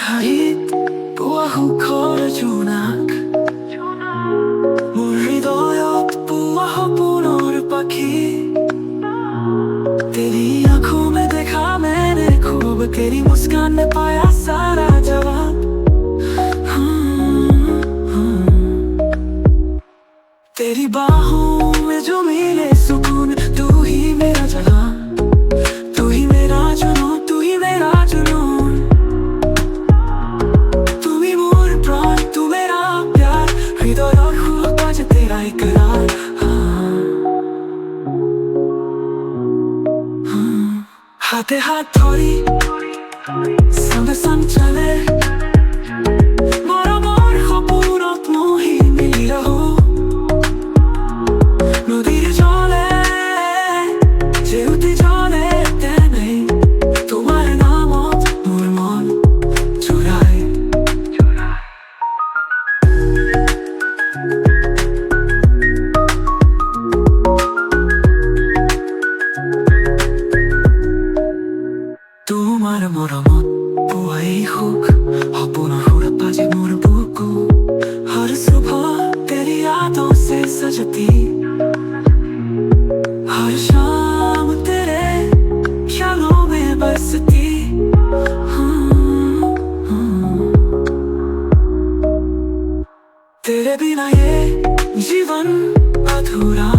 하릿 부아후 걸어주낙 मुर्रिदोयो बुआ पुनोर पाखी तेरी आंखों में देखा मैंने खूब तेरी मुस्कान ने पाया सारा जवाब तेरी बाहों में जो मिले सुकून तू ही मेरा जहां तू ही मेरा जुनून तू ही मेरा जुनून तू ही मोर प्राण तू मेरा प्यार हृदय हुआ पाज तेरा इकरार हाथे हाथ धरी संग संग चले मोरा मोर खपुरत मोही मिली रहो नदीर जले जेउते जले तेने तुम्हारे नामत मोर मन चुराए তোমার মরমত বুয়াই হোক अपना हुरा पाजे मोर बुको हर सुबह तेरी यादों से सजती हर शाम तेरे ख्यालों में बसती तेरे बिना ये जीवन अधूरा